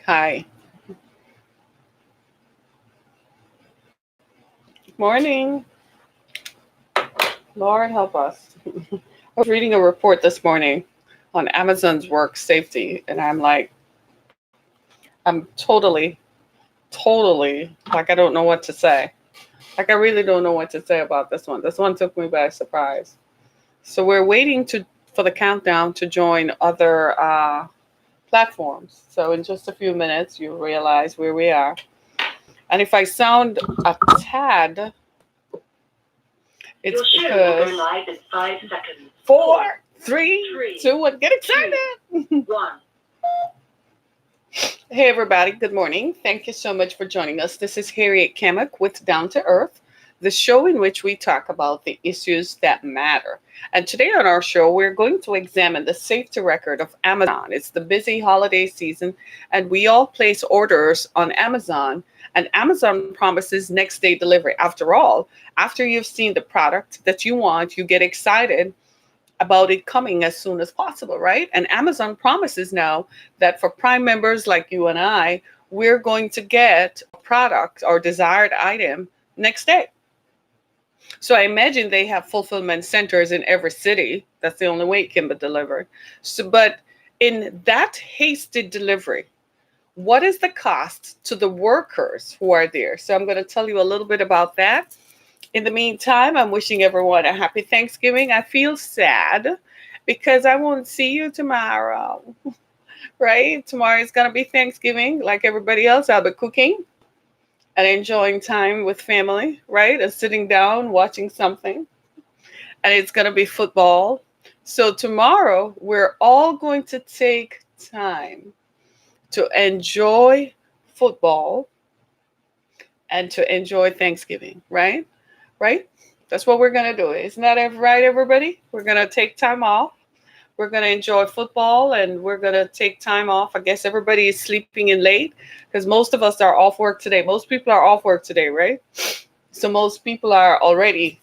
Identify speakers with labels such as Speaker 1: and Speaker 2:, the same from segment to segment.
Speaker 1: Hi. Morning. Lord help us. I was reading a report this morning on Amazon's work safety, and I'm like, I'm totally, like, I don't know what to say. Like, I really don't know what to say about this one. This one took me by surprise. So we're waiting for the countdown to join other platforms. So in just a few minutes, you realize where we are. And if I sound a tad, it's because live in 5 seconds. Four, three, two, one. Get excited. One. Hey, everybody. Good morning. Thank you so much for joining us. This is Harriet Kamek with Down to Earth, the show in which we talk about the issues that matter. And today on our show, we're going to examine the safety record of Amazon. It's the busy holiday season, and we all place orders on Amazon, and Amazon promises next day delivery. After all, after you've seen the product that you want, you get excited about it coming as soon as possible, right? And Amazon promises now that for Prime members like you and I, we're going to get a product or desired item next day. So I imagine they have fulfillment centers in every city. That's the only way it can be delivered. So, but in that hasty delivery, what is the cost to the workers who are there? So I'm going to tell you a little bit about that. In the meantime, I'm wishing everyone a happy Thanksgiving. I feel sad because I won't see you tomorrow, right? Tomorrow is going to be Thanksgiving. Like everybody else, I'll be cooking and enjoying time with family, right? And sitting down, watching something. And it's going to be football. So tomorrow, we're all going to take time to enjoy football and to enjoy Thanksgiving, right? Right? That's what we're going to do. Isn't that right, everybody? We're going to take time off. We're going to enjoy football and we're going to take time off. I guess everybody is sleeping in late because most of us are off work today. Most people are off work today, right? So most people are already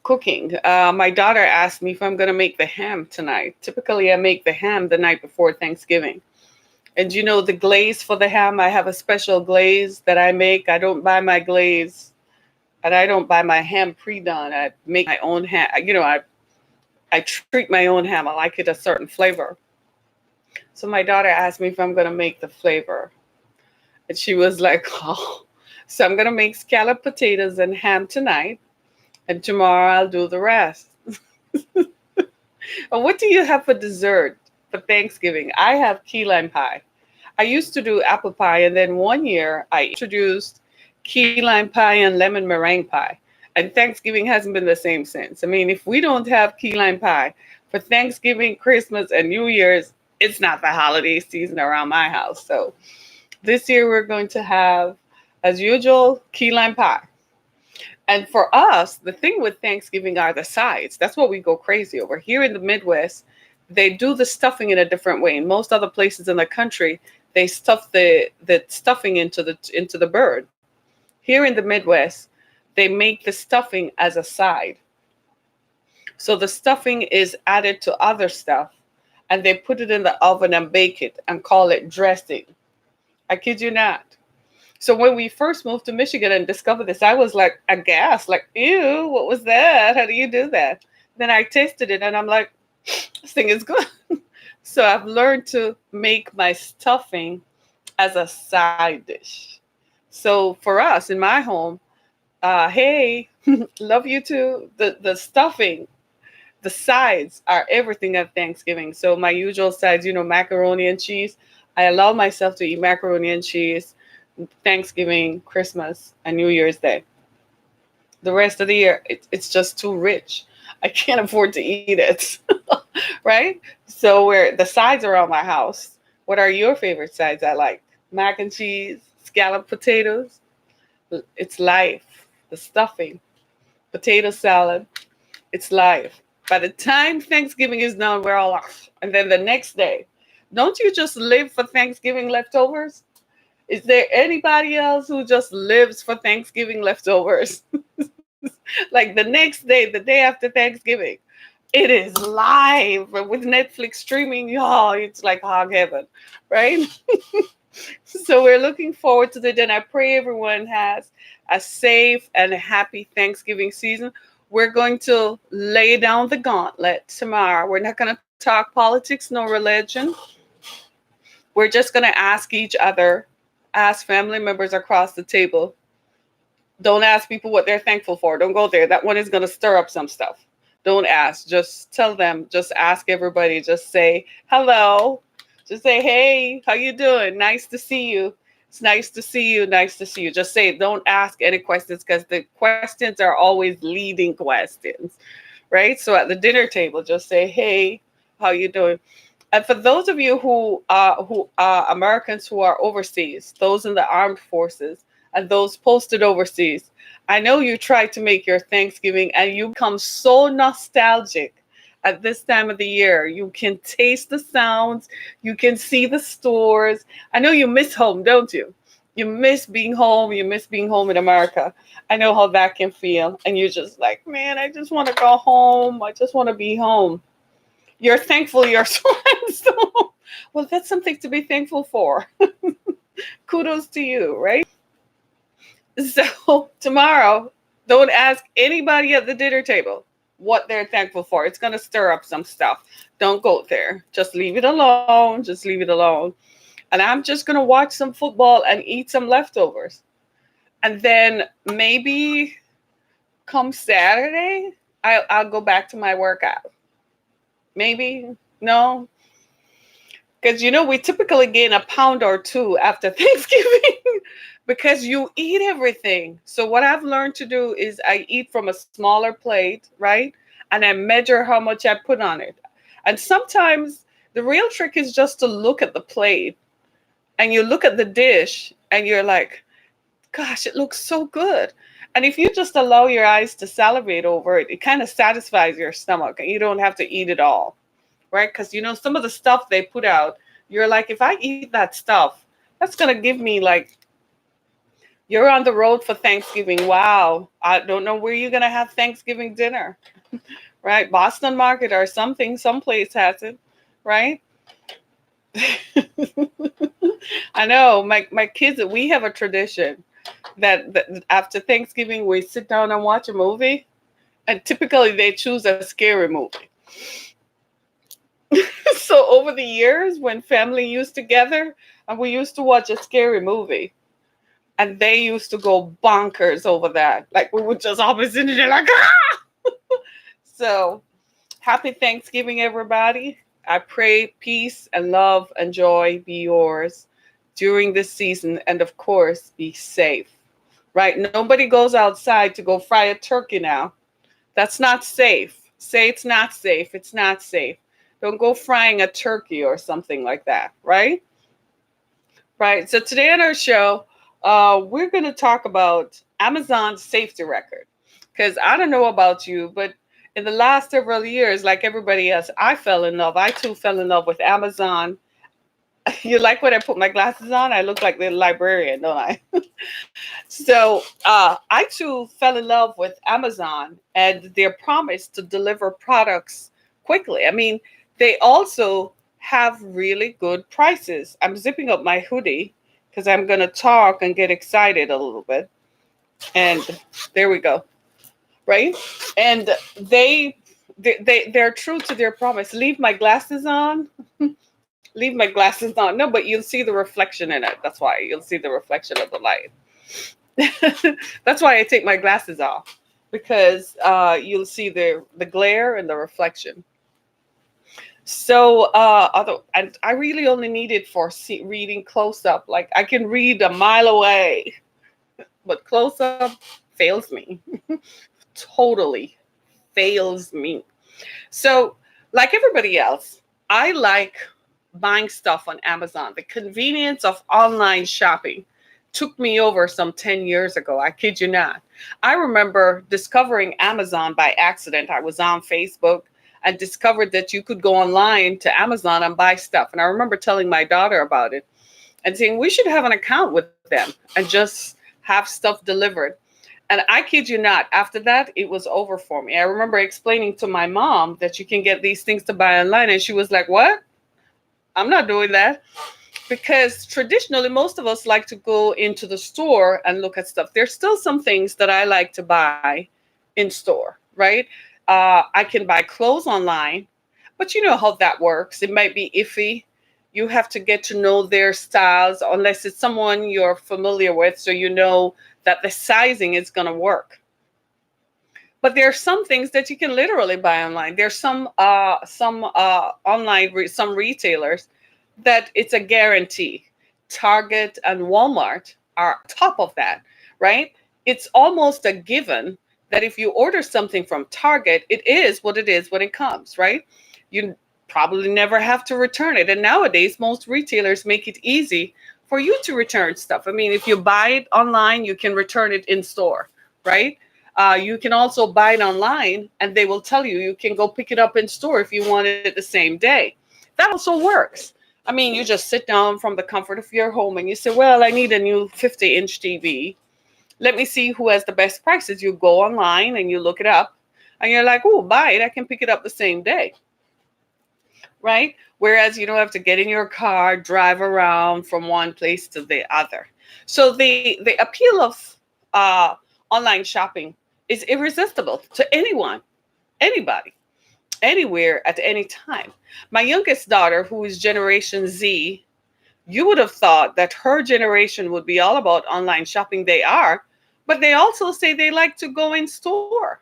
Speaker 1: cooking. My daughter asked me if I'm going to make the ham tonight. Typically, I make the ham the night before Thanksgiving. And you know, the glaze for the ham, I have a special glaze that I make. I don't buy my glaze and I don't buy my ham pre-done. I make my own ham. I treat my own ham. I like it a certain flavor. So my daughter asked me if I'm going to make the flavor. And she was like, oh. So I'm going to make scalloped potatoes and ham tonight. And tomorrow I'll do the rest. And what do you have for dessert for Thanksgiving? I have key lime pie. I used to do apple pie. And then one year I introduced key lime pie and lemon meringue pie. And Thanksgiving hasn't been the same since. I mean, if we don't have key lime pie for Thanksgiving, Christmas, and New Year's, it's not the holiday season around my house. So this year we're going to have, as usual, key lime pie. And for us, the thing with Thanksgiving are the sides. That's what we go crazy over. Here in the Midwest, they do the stuffing in a different way. In most other places in the country, they stuff the stuffing into the bird. Here in the Midwest, they make the stuffing as a side. So the stuffing is added to other stuff and they put it in the oven and bake it and call it dressing. I kid you not. So when we first moved to Michigan and discovered this, I was like aghast, like, ew, what was that? How do you do that? Then I tasted it and I'm like, this thing is good. So I've learned to make my stuffing as a side dish. So for us in my home, hey, love you too. The stuffing, the sides are everything at Thanksgiving. So my usual sides, macaroni and cheese. I allow myself to eat macaroni and cheese Thanksgiving, Christmas, and New Year's Day. The rest of the year, it's just too rich. I can't afford to eat it, right? So where the sides around my house, what are your favorite sides? I like mac and cheese, scalloped potatoes. It's life. The stuffing, potato salad. It's life. By the time Thanksgiving is done, we're all off. And then the next day, don't you just live for Thanksgiving leftovers? Is there anybody else who just lives for Thanksgiving leftovers? Like the next day, the day after Thanksgiving, it is live with Netflix streaming. Y'all, it's like hog heaven, right? So we're looking forward to the dinner. I pray everyone has a safe and a happy Thanksgiving season. We're going to lay down the gauntlet tomorrow. We're not going to talk politics, no religion. We're just going to ask each other, ask family members across the table. Don't ask people what they're thankful for. Don't go there. That one is going to stir up some stuff. Don't ask. Just tell them. Just ask everybody. Just say hello. Just say, hey, how you doing? Nice to see you. It's nice to see you. Nice to see you. Just say it. Don't ask any questions because the questions are always leading questions, right? So at the dinner table, just say, hey, how you doing? And for those of you who are Americans who are overseas, those in the armed forces and those posted overseas, I know you try to make your Thanksgiving and you become so nostalgic at this time of the year. You can taste the sounds, you can see the stores. I know you miss home, don't you? You miss being home, you miss being home in America. I know how that can feel. And you're just like, man, I just want to go home. I just want to be home. You're thankful you're so well, that's something to be thankful for. Kudos to you, right? So tomorrow, don't ask anybody at the dinner table what they're thankful for. It's going to stir up some stuff. Don't go there. Just leave it alone. Just leave it alone. And I'm just going to watch some football and eat some leftovers. And then maybe come Saturday, I'll go back to my workout. Maybe. No. Because, we typically gain a pound or two after Thanksgiving because you eat everything. So what I've learned to do is I eat from a smaller plate, right? And I measure how much I put on it. And sometimes the real trick is just to look at the plate and you look at the dish and you're like, gosh, it looks so good. And if you just allow your eyes to salivate over it, it kind of satisfies your stomach and you don't have to eat it all, right? Because, some of the stuff they put out, you're like, if I eat that stuff, that's going to give me like, you're on the road for Thanksgiving. Wow. I don't know where you're going to have Thanksgiving dinner, right? Boston Market or something, someplace has it, right? I know my kids, we have a tradition that after Thanksgiving, we sit down and watch a movie. And typically they choose a scary movie. So over the years, when family used together, and we used to watch a scary movie, and they used to go bonkers over that. Like we would just always sit there like, ah! So happy Thanksgiving, everybody. I pray peace and love and joy be yours during this season. And of course, be safe, right? Nobody goes outside to go fry a turkey now. That's not safe. Say it's not safe. It's not safe. Don't go frying a turkey or something like that, right? Right. So today on our show, we're going to talk about Amazon's safety record. Because I don't know about you, but in the last several years, like everybody else, I fell in love. I too fell in love with Amazon. You like when I put my glasses on? I look like the librarian, don't I? So I too fell in love with Amazon and their promise to deliver products quickly. I mean, they also have really good prices. I'm zipping up my hoodie because I'm going to talk and get excited a little bit. And there we go. Right? And they're true to their promise. Leave my glasses on. Leave my glasses on. No, but you'll see the reflection in it. That's why you'll see the reflection of the light. That's why I take my glasses off, because you'll see the glare and the reflection. So and I really only need it for reading close up. Like I can read a mile away, but close up fails me. Totally fails me. So like everybody else, I like buying stuff on Amazon. The convenience of online shopping took me over some 10 years ago. I kid you not. I remember discovering Amazon by accident. I was on Facebook and discovered that you could go online to Amazon and buy stuff. And I remember telling my daughter about it and saying, we should have an account with them and just have stuff delivered. And I kid you not, after that, it was over for me. I remember explaining to my mom that you can get these things to buy online. And she was like, what? I'm not doing that. because traditionally most of us like to go into the store and look at stuff. There's still some things that I like to buy in store, right? I can buy clothes online, but you know how that works. It might be iffy. You have to get to know their styles unless it's someone you're familiar with, so you know that the sizing is going to work. But there are some things that you can literally buy online. There's some online some retailers that it's a guarantee. Target and Walmart are top of that, right? It's almost a given that if you order something from Target, it is what it is when it comes, right? You probably never have to return it. And nowadays, most retailers make it easy for you to return stuff. I mean, if you buy it online, you can return it in store, right? You can also buy it online and they will tell you you can go pick it up in store if you want it the same day. That also works. I mean, you just sit down from the comfort of your home and you say, well, I need a new 50-inch TV. Let me see who has the best prices. You go online and you look it up and you're like, oh, buy it. I can pick it up the same day, right? Whereas you don't have to get in your car, drive around from one place to the other. So the appeal of online shopping is irresistible to anyone, anybody, anywhere at any time. My youngest daughter, who is Generation Z, you would have thought that her generation would be all about online shopping. They are, but they also say they like to go in store.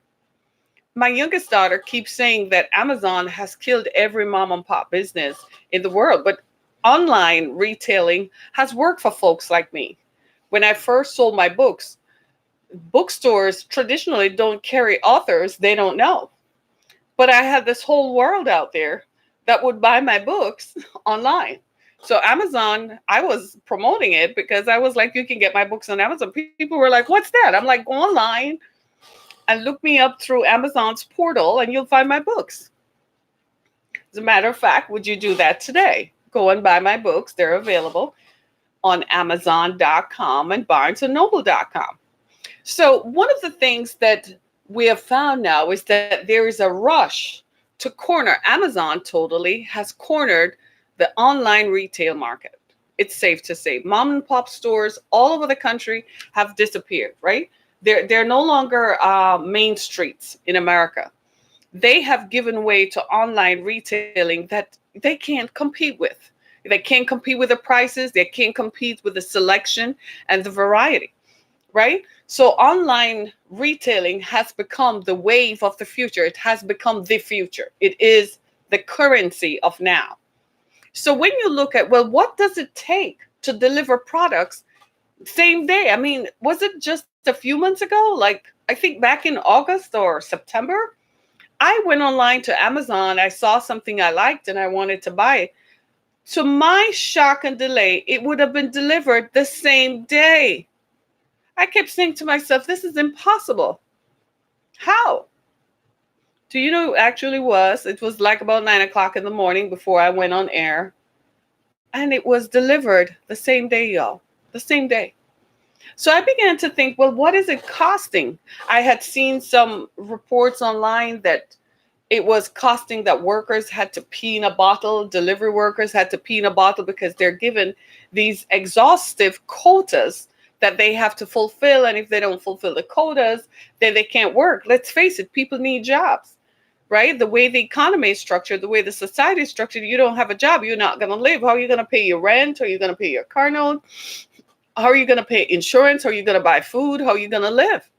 Speaker 1: My youngest daughter keeps saying that Amazon has killed every mom and pop business in the world, but online retailing has worked for folks like me. When I first sold my books, bookstores traditionally don't carry authors they don't know. But I had this whole world out there that would buy my books online. So Amazon, I was promoting it because I was like, you can get my books on Amazon. People were like, what's that? I'm like, go online and look me up through Amazon's portal and you'll find my books. As a matter of fact, would you do that today? Go and buy my books. They're available on Amazon.com and BarnesandNoble.com. So one of the things that we have found now is that there is a rush to corner. Amazon totally has cornered the online retail market. It's safe to say mom and pop stores all over the country have disappeared, right? They're no longer main streets in America. They have given way to online retailing that they can't compete with. They can't compete with the prices. They can't compete with the selection and the variety, right? So online retailing has become the wave of the future. It has become the future. It is the currency of now. So when you look at, well, what does it take to deliver products same day? I mean, was it just a few months ago? Like, I think back in August or September, I went online to Amazon. I saw something I liked and I wanted to buy it. To my shock and delay, it would have been delivered the same day. I kept saying to myself, this is impossible. How? Do you know it actually was? It was like about 9 o'clock in the morning before I went on air. And it was delivered the same day, y'all. The same day. So I began to think, well, what is it costing? I had seen some reports online that it was costing that workers had to pee in a bottle, delivery workers had to pee in a bottle because they're given these exhaustive quotas that they have to fulfill. And if they don't fulfill the quotas, then they can't work. Let's face it, people need jobs, right? The way the economy is structured, the way the society is structured, you don't have a job, you're not going to live. How are you going to pay your rent? How are you going to pay your car note? How are you going to pay insurance? How are you going to buy food? How are you going to live?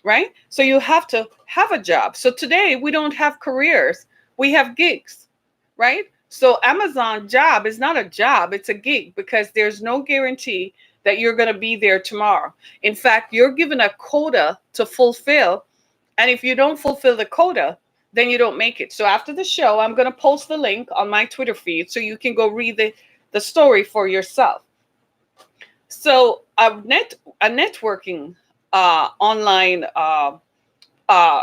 Speaker 1: Right? So you have to have a job. So today we don't have careers, we have gigs, right? So Amazon job is not a job, it's a gig because there's no guarantee that you're going to be there tomorrow. In fact, you're given a quota to fulfill. And if you don't fulfill the quota, then you don't make it. So after the show, I'm going to post the link on my Twitter feed so you can go read the story for yourself. So a networking online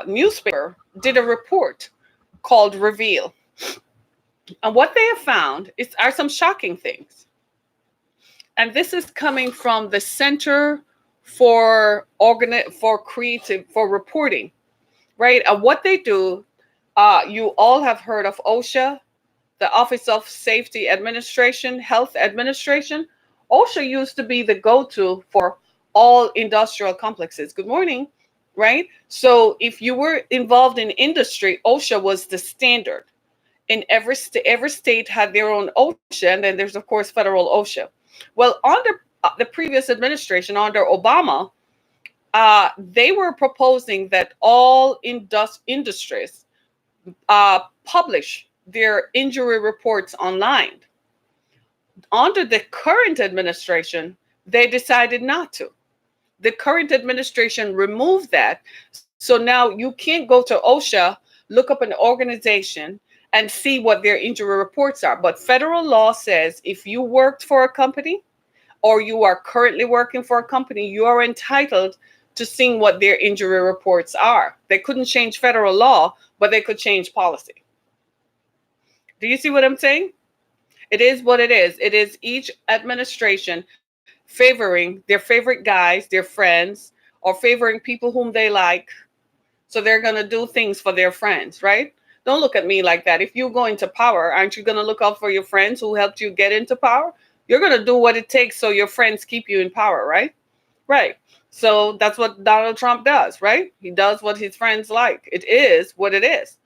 Speaker 1: newspaper did a report called Reveal. And what they have found are some shocking things. And this is coming from the Center for Reporting, right? And what they do, you all have heard of OSHA, the Office of Safety Administration, Health Administration. OSHA used to be the go-to for all industrial complexes. Good morning, right? So if you were involved in industry, OSHA was the standard. In every state had their own OSHA, and then there's of course federal OSHA. Well, under the previous administration, under Obama, they were proposing that all industries publish their injury reports online. Under the current administration, they decided not to. The current administration removed that. So now you can't go to OSHA, look up an organization, and see what their injury reports are. But federal law says if you worked for a company or you are currently working for a company, you are entitled to seeing what their injury reports are. They couldn't change federal law, but they could change policy. Do you see what I'm saying? It is what it is. It is each administration favoring their favorite guys, their friends, or favoring people whom they like. So they're going to do things for their friends, right? Don't look at me like that. If you go into power, aren't you going to look out for your friends who helped you get into power? You're going to do what it takes so your friends keep you in power, right? Right. So that's what Donald Trump does, right? He does what his friends like. It is what it is,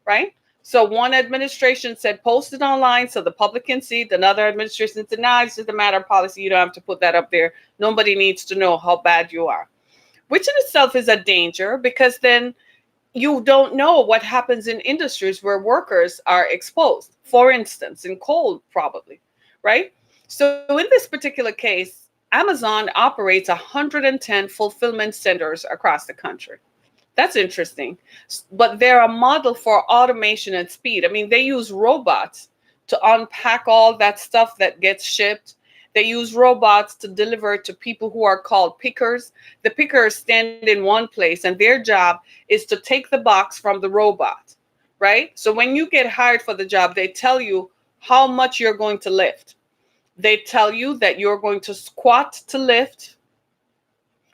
Speaker 1: right? So one administration said post it online so the public can see it. Another administration said, nah, it's just a matter of policy. You don't have to put that up there. Nobody needs to know how bad you are, which in itself is a danger because then you don't know what happens in industries where workers are exposed. For instance, in coal, probably, right? So in this particular case, Amazon operates 110 fulfillment centers across the country. That's interesting. But they're a model for automation and speed. I mean, they use robots to unpack all that stuff that gets shipped. They use robots to deliver to people who are called pickers. The pickers stand in one place and their job is to take the box from the robot, right? So when you get hired for the job, they tell you how much you're going to lift. They tell you that you're going to squat to lift,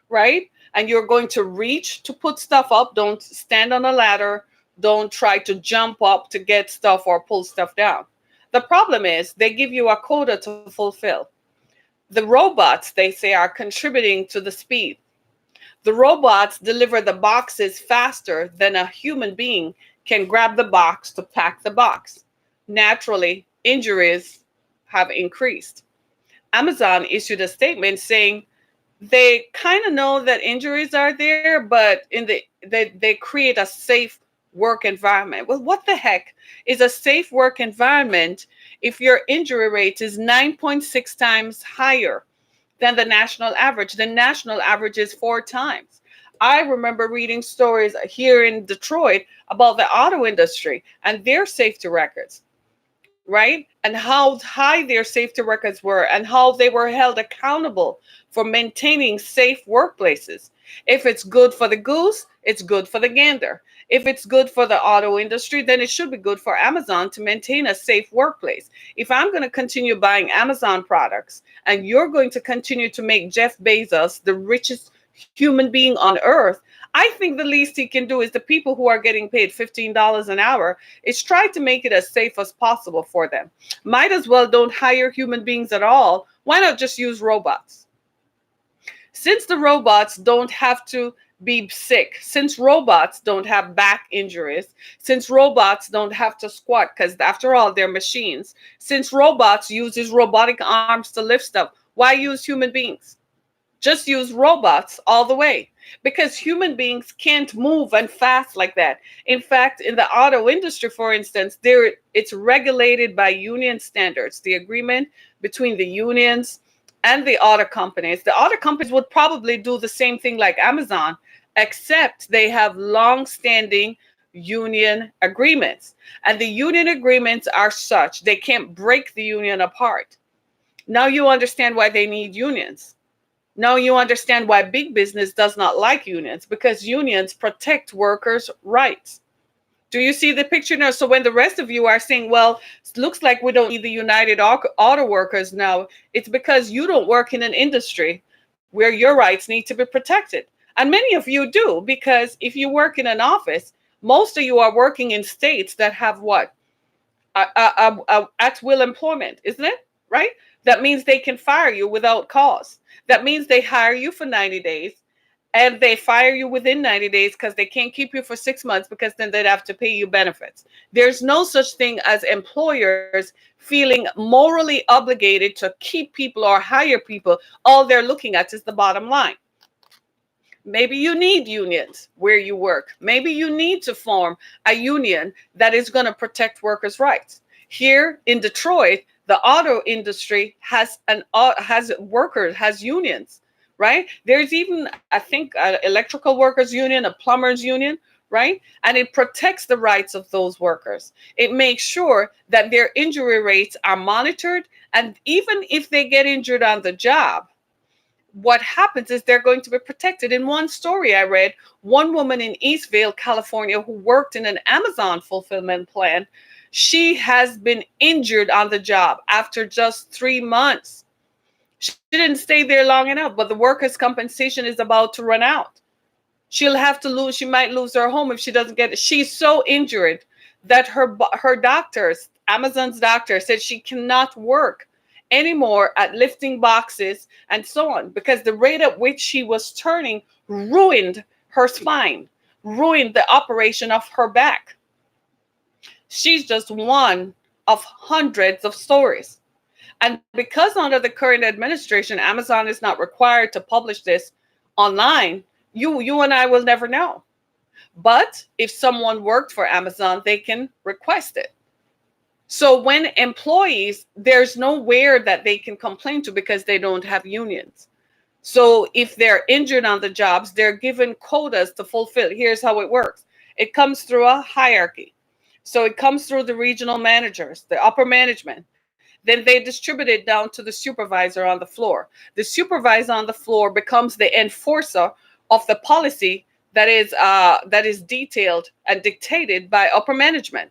Speaker 1: right? And you're going to reach to put stuff up. Don't stand on a ladder. Don't try to jump up to get stuff or pull stuff down. The problem is they give you a quota to fulfill. The robots, they say, are contributing to the speed. The robots deliver the boxes faster than a human being can grab the box to pack the box. Naturally, injuries have increased. Amazon issued a statement saying they kind of know that injuries are there, but they create a safe work environment. Well, what the heck is a safe work environment if your injury rate is 9.6 times higher than the national average? The national average is 4 times. I remember reading stories here in Detroit about the auto industry and their safety records, right? And how high their safety records were and how they were held accountable for maintaining safe workplaces. If it's good for the goose, it's good for the gander. If it's good for the auto industry, then it should be good for Amazon to maintain a safe workplace. If I'm going to continue buying Amazon products and you're going to continue to make Jeff Bezos the richest human being on earth, I think the least he can do is the people who are getting paid $15 an hour is try to make it as safe as possible for them. Might as well don't hire human beings at all. Why not just use robots? Since the robots don't have to be sick, since robots don't have back injuries, since robots don't have to squat, because after all, they're machines, since robots uses robotic arms to lift stuff, why use human beings? Just use robots all the way, because human beings can't move and fast like that. In fact, in the auto industry, for instance, it's regulated by union standards, the agreement between the unions and the auto companies. The auto companies would probably do the same thing like Amazon, except they have long-standing union agreements. And the union agreements are such, they can't break the union apart. Now you understand why they need unions. Now you understand why big business does not like unions, because unions protect workers' rights. Do you see the picture now? So when the rest of you are saying, well, it looks like we don't need the United Auto Workers now, it's because you don't work in an industry where your rights need to be protected. And many of you do, because if you work in an office, most of you are working in states that have what? at will employment, isn't it? Right? That means they can fire you without cause. That means they hire you for 90 days and they fire you within 90 days because they can't keep you for 6 months because then they'd have to pay you benefits. There's no such thing as employers feeling morally obligated to keep people or hire people. All they're looking at is the bottom line. Maybe you need unions where you work. Maybe you need to form a union that is going to protect workers' rights. Here in Detroit, the auto industry has unions, right? There's even, I think, an electrical workers union, a plumbers union, right? And it protects the rights of those workers. It makes sure that their injury rates are monitored, and even if they get injured on the job, what happens is they're going to be protected. In one story I read, one woman in Eastvale, California, who worked in an Amazon fulfillment plant, she has been injured on the job after just 3 months. She didn't stay there long enough, but the workers' compensation is about to run out. She might lose her home if she doesn't get it. She's so injured that her doctors, Amazon's doctor, said she cannot work anymore at lifting boxes and so on, because the rate at which she was turning ruined her spine, ruined the operation of her back. She's just one of hundreds of stories. And because under the current administration, Amazon is not required to publish this online, you and I will never know. But if someone worked for Amazon, they can request it. So when employees, there's nowhere that they can complain to because they don't have unions. So if they're injured on the jobs, they're given quotas to fulfill. Here's how it works. It comes through a hierarchy. So it comes through the regional managers, the upper management. Then they distribute it down to the supervisor on the floor. The supervisor on the floor becomes the enforcer of the policy that is detailed and dictated by upper management.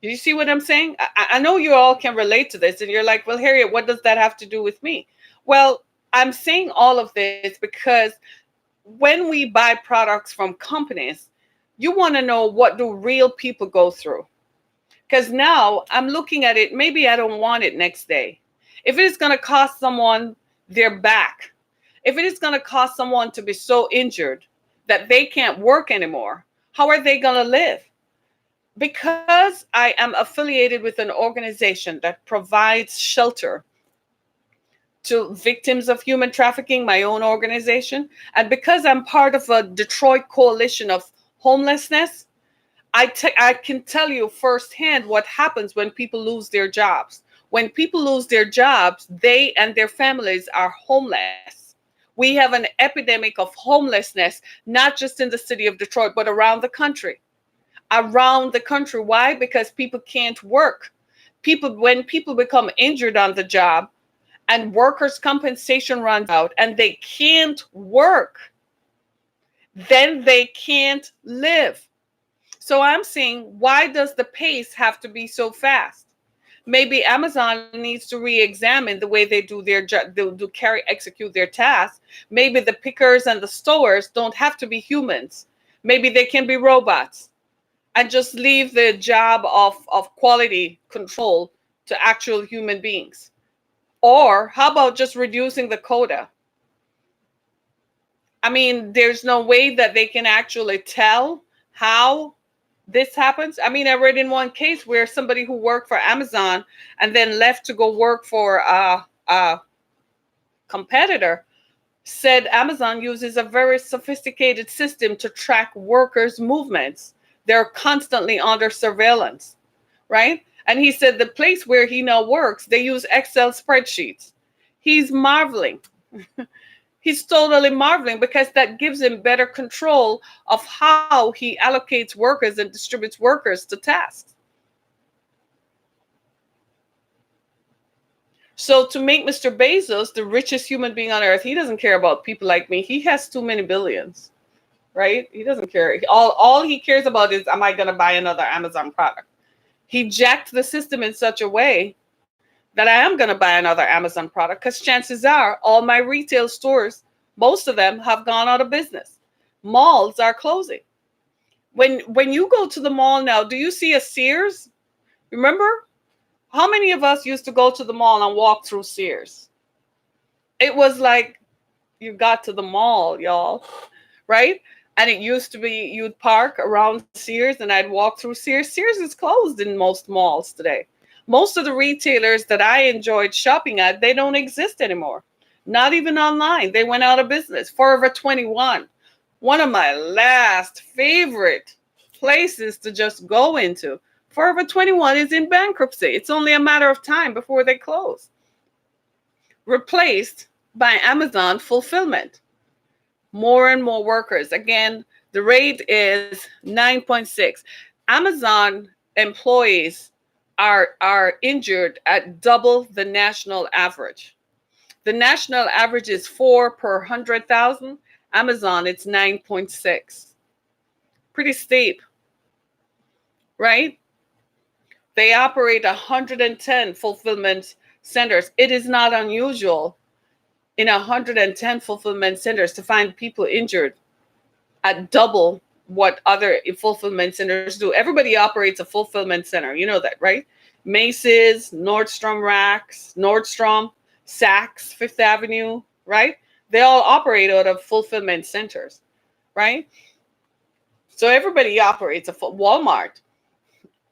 Speaker 1: You see what I'm saying? I know you all can relate to this, and you're like, well, Harriet, what does that have to do with me? Well, I'm saying all of this because when we buy products from companies, you want to know, what do real people go through? Because now I'm looking at it, maybe I don't want it next day. If it is going to cost someone their back, if it is going to cost someone to be so injured that they can't work anymore, how are they going to live? Because I am affiliated with an organization that provides shelter to victims of human trafficking, my own organization, and because I'm part of a Detroit coalition of homelessness, I can tell you firsthand what happens when people lose their jobs. When people lose their jobs, they and their families are homeless. We have an epidemic of homelessness, not just in the city of Detroit, but around the country. Around the country. Why? Because people can't work. When people become injured on the job and workers' compensation runs out and they can't work, then they can't live. So I'm saying, why does the pace have to be so fast? Maybe Amazon needs to re-examine the way they do their job, execute their tasks. Maybe the pickers and the stowers don't have to be humans. Maybe they can be robots, and just leave the job of quality control to actual human beings. Or how about just reducing the quota? I mean, there's no way that they can actually tell how this happens. I mean, I read in one case where somebody who worked for Amazon and then left to go work for a competitor said Amazon uses a very sophisticated system to track workers' movements. They're constantly under surveillance, right? And he said the place where he now works, they use Excel spreadsheets. He's marveling. He's totally marveling because that gives him better control of how he allocates workers and distributes workers to tasks. So to make Mr. Bezos the richest human being on earth, he doesn't care about people like me. He has too many billions, right? He doesn't care. All he cares about is, am I going to buy another Amazon product? He jacked the system in such a way that I am going to buy another Amazon product, because chances are all my retail stores, most of them have gone out of business. Malls are closing. When you go to the mall now, do you see a Sears? Remember? How many of us used to go to the mall and walk through Sears? It was like you got to the mall, y'all, right? And it used to be you'd park around Sears and I'd walk through Sears. Sears is closed in most malls today. Most of the retailers that I enjoyed shopping at, they don't exist anymore. Not even online. They went out of business. Forever 21, one of my last favorite places to just go into. Forever 21 is in bankruptcy. It's only a matter of time before they close. Replaced by Amazon fulfillment. More and more workers. Again, the rate is 9.6. Amazon employees are injured at double the national average. The national average is 4 per 100,000. Amazon, it's 9.6. Pretty steep, right? They operate 110 fulfillment centers. It is not unusual in 110 fulfillment centers to find people injured at double what other fulfillment centers do. Everybody operates a fulfillment center. You know that, right? Macy's, Nordstrom Racks, Nordstrom, Saks, Fifth Avenue, right? They all operate out of fulfillment centers, right? So everybody operates Walmart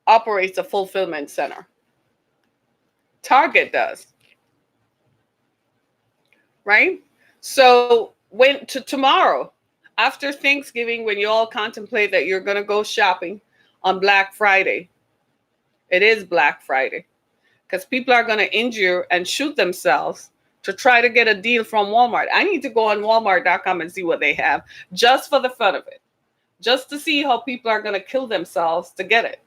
Speaker 1: operates a fulfillment center. Target does, right? So when to tomorrow, after Thanksgiving, when you all contemplate that you're going to go shopping on Black Friday, it is Black Friday, because people are going to injure and shoot themselves to try to get a deal from Walmart. I need to go on walmart.com and see what they have just for the fun of it, just to see how people are going to kill themselves to get it,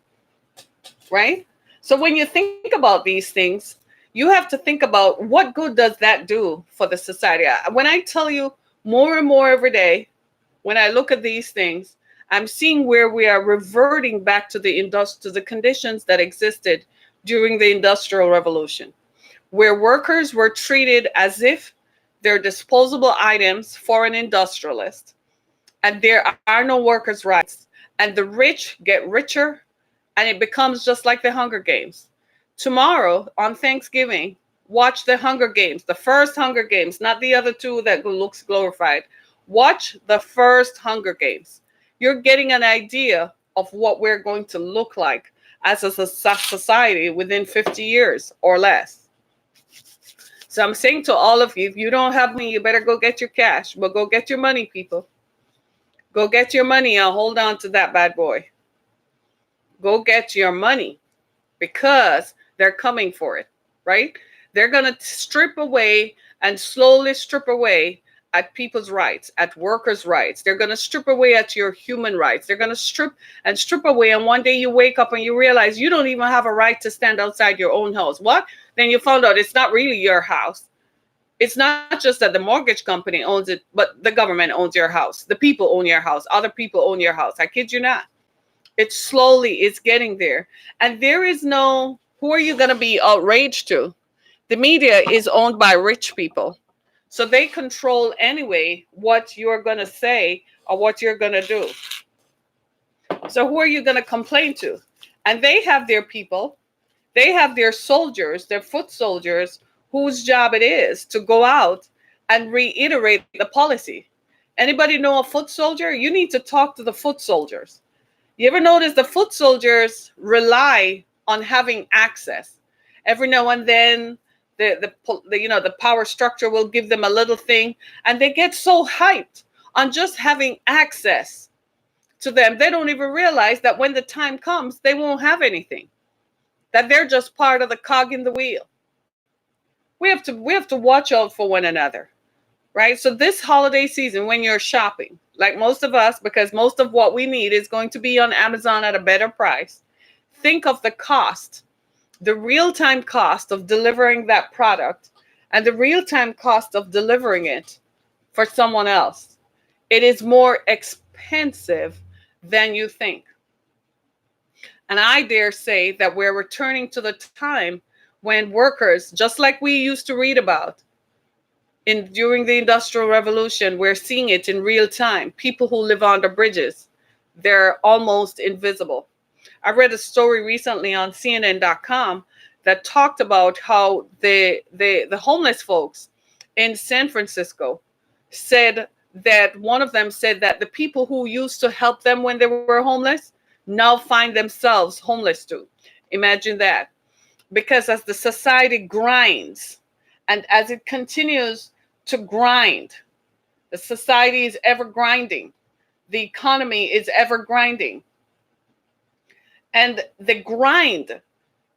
Speaker 1: right? So when you think about these things, you have to think about what good does that do for the society. When I tell you more and more every day, when I look at these things, I'm seeing where we are reverting back to the conditions that existed during the Industrial Revolution, where workers were treated as if they're disposable items for an industrialist, and there are no workers' rights, and the rich get richer, and it becomes just like the Hunger Games. Tomorrow on Thanksgiving, watch the Hunger Games, the first Hunger Games, not the other two that looks glorified. Watch the first Hunger Games. You're getting an idea of what we're going to look like as a society within 50 years or less. So I'm saying to all of you, if you don't have money, you better go get your cash. But go get your money, people. Go get your money and hold on to that bad boy. Go get your money, because they're coming for it, right? They're going to strip away and slowly strip away at people's rights, at workers' rights. They're going to strip away at your human rights. They're going to strip away. And one day you wake up and you realize you don't even have a right to stand outside your own house. What? Then you found out it's not really your house. It's not just that the mortgage company owns it, but the government owns your house. The people own your house. Other people own your house. I kid you not. It's getting there. And there is no, who are you going to be outraged to? The media is owned by rich people. So they control anyway what you're going to say or what you're going to do. So who are you going to complain to? And they have their people. They have their soldiers, their foot soldiers, whose job it is to go out and reiterate the policy. Anybody know a foot soldier? You need to talk to the foot soldiers. You ever notice the foot soldiers rely on having access? Every now and then, the power structure will give them a little thing, and they get so hyped on just having access to them. They don't even realize that when the time comes, they won't have anything. That they're just part of the cog in the wheel. We have to watch out for one another, right? So this holiday season, when you're shopping, like most of us, because most of what we need is going to be on Amazon at a better price, think of the cost, the real-time cost of delivering that product and the real-time cost of delivering it for someone else. It is more expensive than you think. And I dare say that we're returning to the time when workers, just like we used to read about during the Industrial Revolution, we're seeing it in real time. People who live under bridges, they're almost invisible. I read a story recently on CNN.com that talked about how the homeless folks in San Francisco said that one of them said that the people who used to help them when they were homeless now find themselves homeless too. Imagine that. Because as the society grinds and as it continues to grind, the society is ever grinding, the economy is ever grinding, and the grind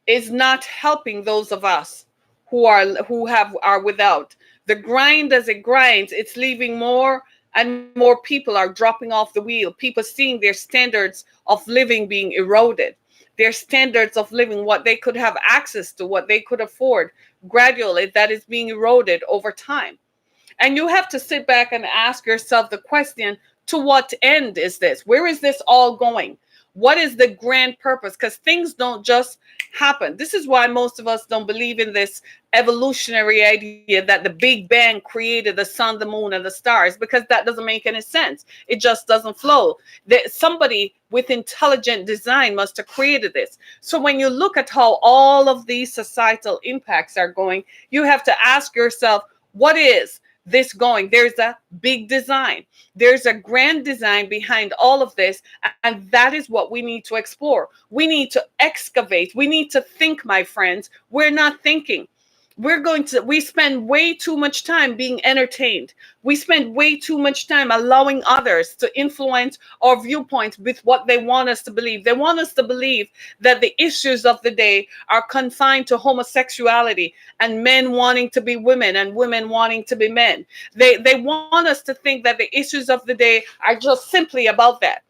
Speaker 1: is not helping those of us who are without. The grind, as it grinds, it's leaving more and more people are dropping off the wheel, people seeing their standards of living being eroded, their standards of living, what they could have access to, what they could afford, gradually that is being eroded over time. And you have to sit back and ask yourself the question, to what end is this? Where is this all going? What is the grand purpose? Because things don't just happen. This is why most of us don't believe in this evolutionary idea that the Big Bang created the sun, the moon, and the stars, because that doesn't make any sense. It just doesn't flow. Somebody with intelligent design must have created this. So when you look at how all of these societal impacts are going, you have to ask yourself, what is this going? There's a big design. There's a grand design behind all of this. And that is what we need to explore. We need to excavate. We need to think, my friends. We're not thinking. We spend way too much time being entertained. We spend way too much time allowing others to influence our viewpoints with what they want us to believe. They want us to believe that the issues of the day are confined to homosexuality and men wanting to be women and women wanting to be men. They want us to think that the issues of the day are just simply about that,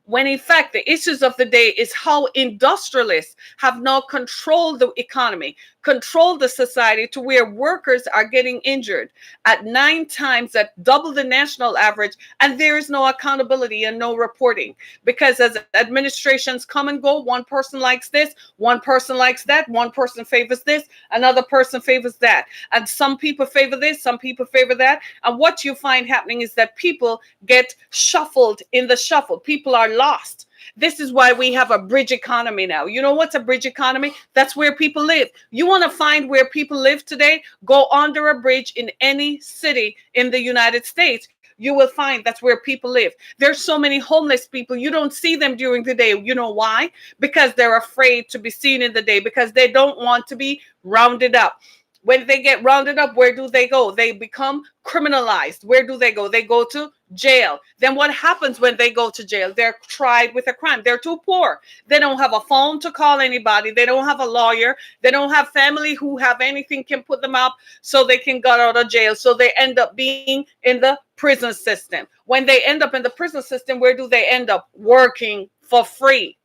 Speaker 1: when in fact the issues of the day is how industrialists have now controlled the economy, controlled the society to where workers are getting injured at 9 times, at double the national average, and there is no accountability and no reporting. Because as administrations come and go, one person likes this, one person likes that, one person favors this, another person favors that, and some people favor this, some people favor that. And what you find happening is that people get shuffled in the shuffle. People are lost. This is why we have a bridge economy now. You know what's a bridge economy? That's where people live. You want to find where people live today? Go under a bridge in any city in the United States. You will find that's where people live. There's so many homeless people. You don't see them during the day. You know why? Because they're afraid to be seen in the day, because they don't want to be rounded up. When they get rounded up, where do they go? They become criminalized. Where do they go? They go to jail. Then what happens when they go to jail? They're tried with a crime. They're too poor. They don't have a phone to call anybody. They don't have a lawyer. They don't have family who have anything can put them up so they can get out of jail. So they end up being in the prison system. When they end up in the prison system, where do they end up? Working for free.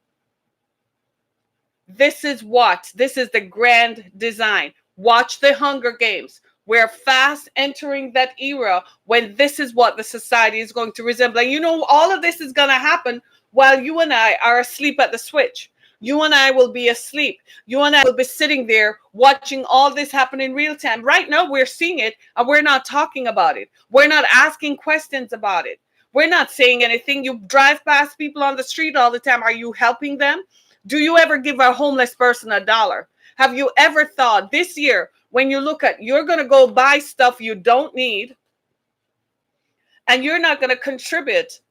Speaker 1: This is the grand design. Watch the Hunger Games. We're fast entering that era when this is what the society is going to resemble. And you know, all of this is going to happen while you and I are asleep at the switch. You and I will be asleep. You and I will be sitting there watching all this happen in real time. Right now, we're seeing it and we're not talking about it. We're not asking questions about it. We're not saying anything. You drive past people on the street all the time. Are you helping them? Do you ever give a homeless person $1? Have you ever thought this year, when you look at, you're going to go buy stuff you don't need, and you're not going to contribute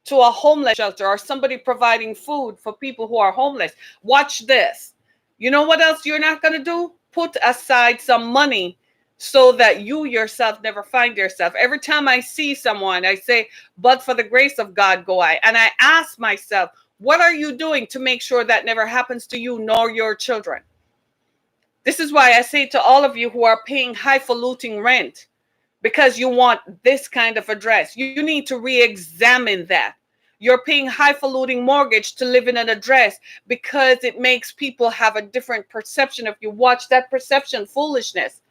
Speaker 1: to a homeless shelter or somebody providing food for people who are homeless? Watch this. You know what else you're not going to do? Put aside some money so that you yourself never find yourself. Every time I see someone, I say, but for the grace of God go I. And I ask myself, what are you doing to make sure that never happens to you nor your children? This is why I say to all of you who are paying highfalutin rent because you want this kind of address, you need to re-examine that. You're paying highfalutin mortgage to live in an address because it makes people have a different perception of you. Watch that perception foolishness.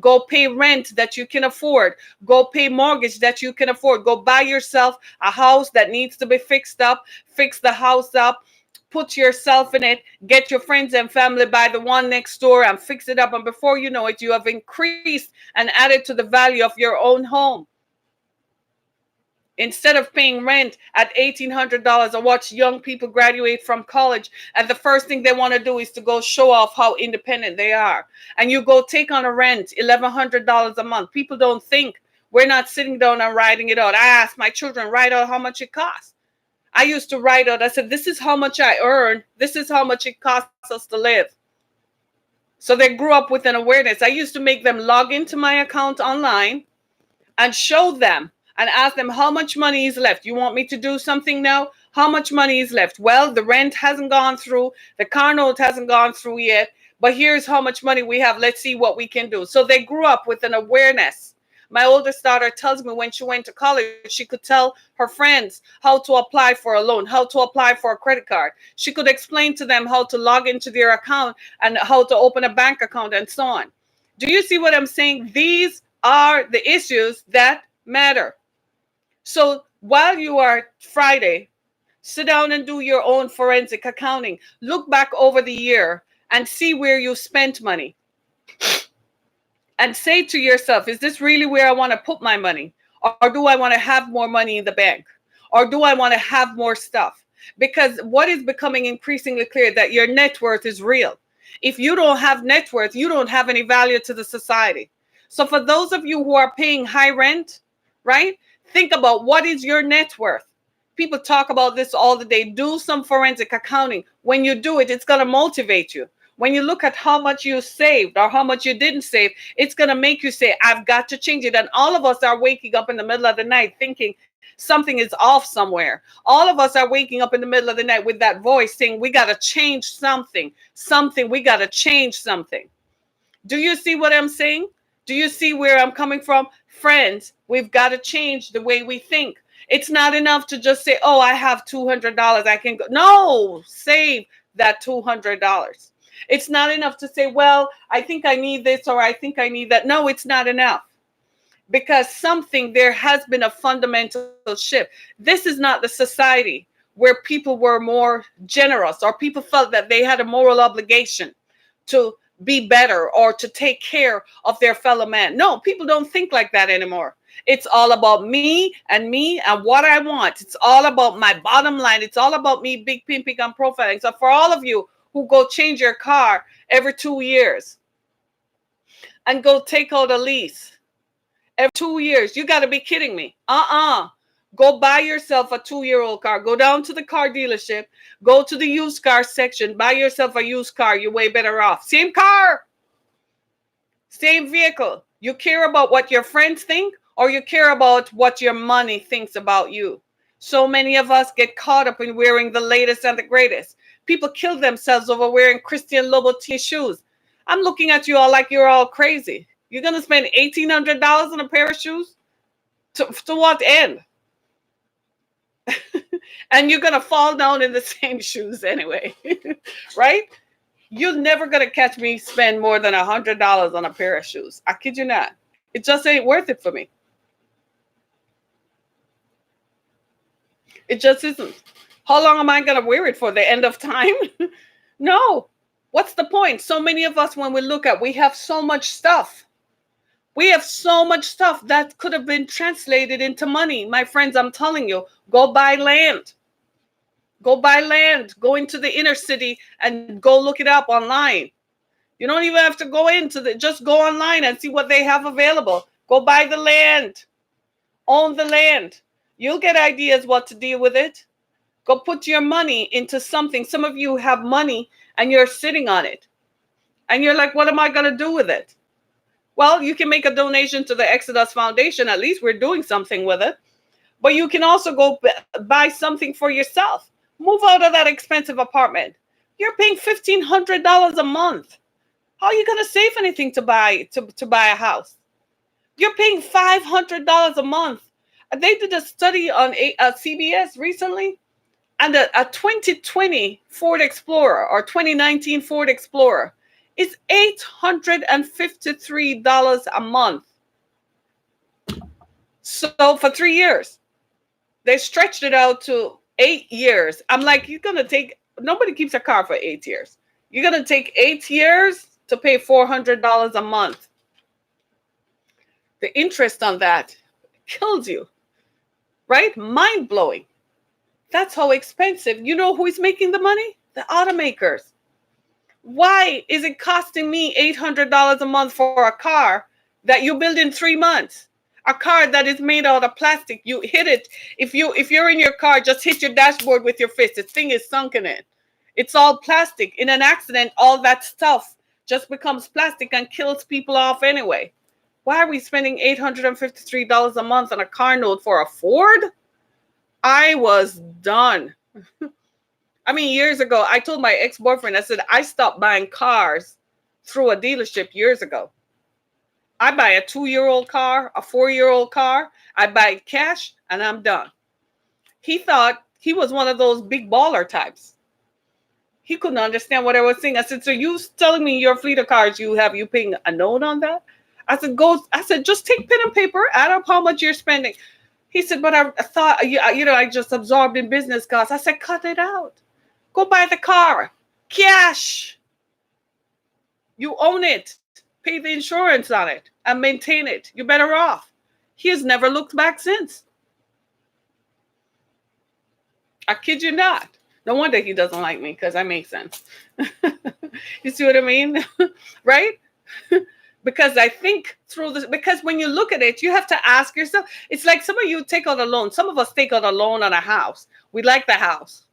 Speaker 1: Go pay rent that you can afford. Go pay mortgage that you can afford. Go buy yourself a house that needs to be fixed up. Fix the house up. Put yourself in it. Get your friends and family by the one next door and fix it up. And before you know it, you have increased and added to the value of your own home. Instead of paying rent at $1,800, I watch young people graduate from college, and the first thing they want to do is to go show off how independent they are. And you go take on a rent, $1,100 a month. People don't think. We're not sitting down and writing it out. I asked my children, write out how much it costs. I used to write out, I said, this is how much I earn. This is how much it costs us to live. So they grew up with an awareness. I used to make them log into my account online and show them and ask them how much money is left. You want me to do something now? How much money is left? Well, the rent hasn't gone through. The car note hasn't gone through yet. But here's how much money we have. Let's see what we can do. So they grew up with an awareness. My oldest daughter tells me when she went to college, she could tell her friends how to apply for a loan, how to apply for a credit card. She could explain to them how to log into their account and how to open a bank account and so on. Do you see what I'm saying? These are the issues that matter. So while you are Friday, sit down and do your own forensic accounting. Look back over the year and see where you spent money. And say to yourself, is this really where I want to put my money? Or do I want to have more money in the bank? Or do I want to have more stuff? Because what is becoming increasingly clear that your net worth is real. If you don't have net worth, you don't have any value to the society. So for those of you who are paying high rent, right? Think about what is your net worth. People talk about this all the day. Do some forensic accounting. When you do it, it's going to motivate you. When you look at how much you saved or how much you didn't save, it's going to make you say, I've got to change it. And all of us are waking up in the middle of the night thinking something is off somewhere. All of us are waking up in the middle of the night with that voice saying, we got to change something, we got to change something. Do you see what I'm saying? Do you see where I'm coming from? Friends, we've got to change the way we think. It's not enough to just say, oh, I have $200. I can go. No, save that $200. It's not enough to say, well, I think I need this or I think I need that. No, it's not enough. Because there has been a fundamental shift. This is not the society where people were more generous or people felt that they had a moral obligation to be better or to take care of their fellow man. No, people don't think like that anymore. It's all about me and what I want. It's all about my bottom line. It's all about me big pimping and profiling. So for all of you who go change your car every 2 years and go take out a lease every 2 years, you got to be kidding me. Go buy yourself a 2-year-old car. Go down to the car dealership. Go to the used car section. Buy yourself a used car. You're way better off. Same car. Same vehicle. You care about what your friends think or you care about what your money thinks about you. So many of us get caught up in wearing the latest and the greatest. People kill themselves over wearing Christian Louboutin shoes. I'm looking at you all like you're all crazy. You're going to spend $1,800 on a pair of shoes? To what end? And you're going to fall down in the same shoes anyway, right? You're never going to catch me spend more than $100 on a pair of shoes. I kid you not. It just ain't worth it for me. It just isn't. How long am I going to wear it for? The end of time? No. What's the point? So many of us, when we look at, we have so much stuff. We have so much stuff that could have been translated into money. My friends, I'm telling you, go buy land. Go buy land. Go into the inner city and go look it up online. You don't even have to go just go online and see what they have available. Go buy the land. Own the land. You'll get ideas what to deal with it. Go put your money into something. Some of you have money and you're sitting on it. And you're like, what am I going to do with it? Well, you can make a donation to the Exodus Foundation. At least we're doing something with it. But you can also go buy something for yourself. Move out of that expensive apartment. You're paying $1,500 a month. How are you going to save anything to buy a house? You're paying $500 a month. They did a study on CBS recently, and a 2020 Ford Explorer or 2019 Ford Explorer is $853 a month. So for 3 years, they stretched it out to 8 years. I'm like, nobody keeps a car for 8 years. You're going to take 8 years to pay $400 a month. The interest on that kills you. right? Mind blowing. That's how expensive. You know who is making the money? The automakers. Why is it costing me $800 a month for a car that you build in 3 months? A car that is made out of plastic. You hit it. If you're in your car, just hit your dashboard with your fist. The thing is sunken in. It's all plastic. In an accident, all that stuff just becomes plastic and kills people off anyway. Why are we spending $853 a month on a car note for a Ford? I was done. I mean, years ago, I told my ex-boyfriend, I said, I stopped buying cars through a dealership years ago. I buy a 2-year-old car, a 4-year-old car. I buy it cash and I'm done. He thought he was one of those big baller types. He couldn't understand what I was saying. I said, so you telling me your fleet of cars, you paying a note on that? I said, just take pen and paper, add up how much you're spending. He said, but I thought, I just absorbed in business costs. I said, cut it out. Go buy the car. Cash. You own it. Pay the insurance on it and maintain it. You're better off. He has never looked back since. I kid you not. No wonder he doesn't like me, because I make sense. You see what I mean? Right? Because I think through this, because when you look at it, you have to ask yourself, it's like some of you take out a loan. Some of us take out a loan on a house. We like the house.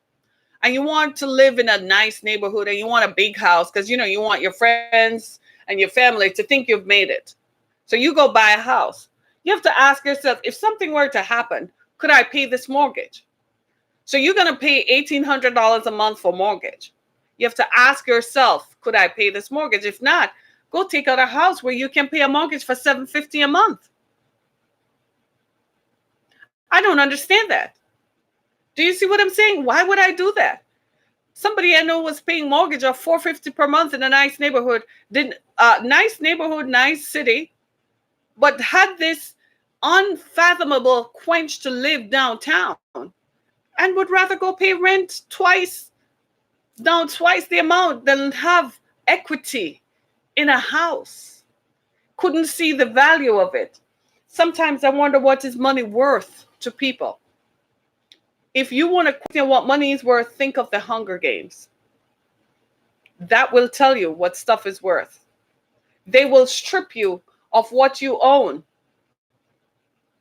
Speaker 1: And you want to live in a nice neighborhood, and you want a big house because, you want your friends and your family to think you've made it. So you go buy a house. You have to ask yourself, if something were to happen, could I pay this mortgage? So you're going to pay $1,800 a month for mortgage. You have to ask yourself, could I pay this mortgage? If not, go take out a house where you can pay a mortgage for $750 a month. I don't understand that. Do you see what I'm saying? Why would I do that? Somebody I know was paying mortgage of $450 per month in a nice neighborhood, nice neighborhood, nice city, but had this unfathomable quench to live downtown, and would rather go pay rent twice the amount than have equity in a house. Couldn't see the value of it. Sometimes I wonder, what is money worth to people? If you want to question what money is worth, think of the Hunger Games. That will tell you what stuff is worth. They will strip you of what you own.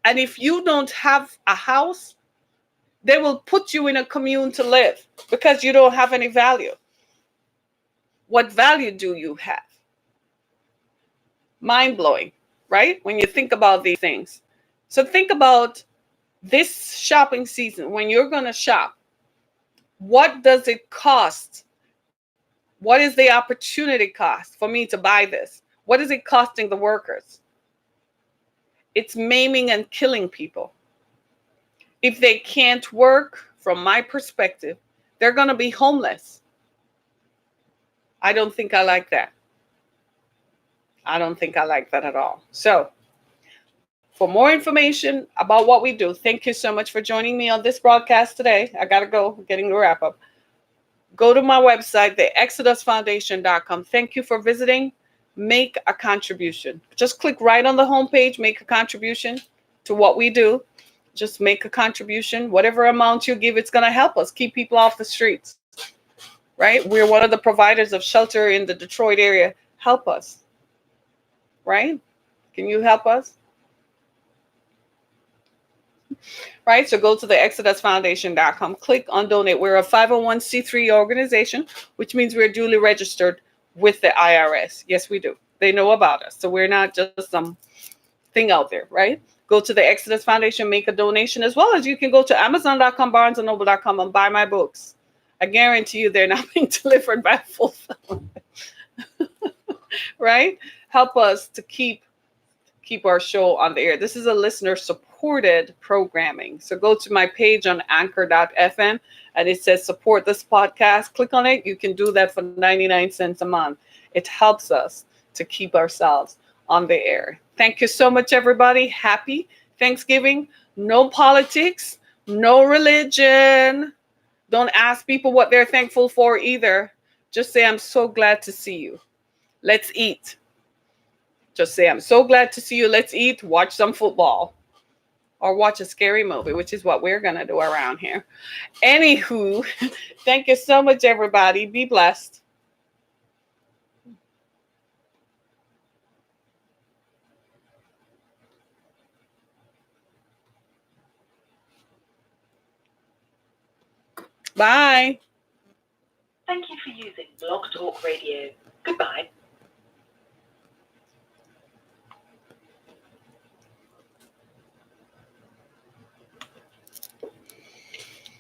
Speaker 1: And if you don't have a house, they will put you in a commune to live because you don't have any value. What value do you have? Mind-blowing, right? When you think about these things. So think about this shopping season, when you're going to shop, what does it cost? What is the opportunity cost for me to buy this? What is it costing the workers? It's maiming and killing people. If they can't work, from my perspective, they're going to be homeless. I don't think I like that. I don't think I like that at all. So, for more information about what we do, thank you so much for joining me on this broadcast today. I got to go, getting to wrap up. Go to my website, theexodusfoundation.com. Thank you for visiting. Make a contribution. Just click right on the homepage, make a contribution to what we do. Just make a contribution. Whatever amount you give, it's going to help us keep people off the streets, right? We're one of the providers of shelter in the Detroit area. Help us, right? Can you help us? Right? So go to the exodusfoundation.com, click on donate. We're a 501c3 organization, which means we're duly registered with the IRS. Yes, we do. They know about us. So we're not just some thing out there, right? Go to the Exodus Foundation, make a donation, as well as you can go to Amazon.com, BarnesandNoble.com and buy my books. I guarantee you they're not being delivered by fulfillment. Right? Help us to keep our show on the air. This is a listener supported programming. So go to my page on anchor.fm and it says support this podcast. Click on it. You can do that for 99 cents a month. It helps us to keep ourselves on the air. Thank you so much, everybody. Happy Thanksgiving. No politics, no religion. Don't ask people what they're thankful for either. Just say, I'm so glad to see you. Let's eat. Just say, I'm so glad to see you. Let's eat. Watch some football. or watch a scary movie, which is what we're going to do around here. Anywho, thank you so much, everybody. Be blessed. Bye.
Speaker 2: Thank you for using Blog Talk Radio.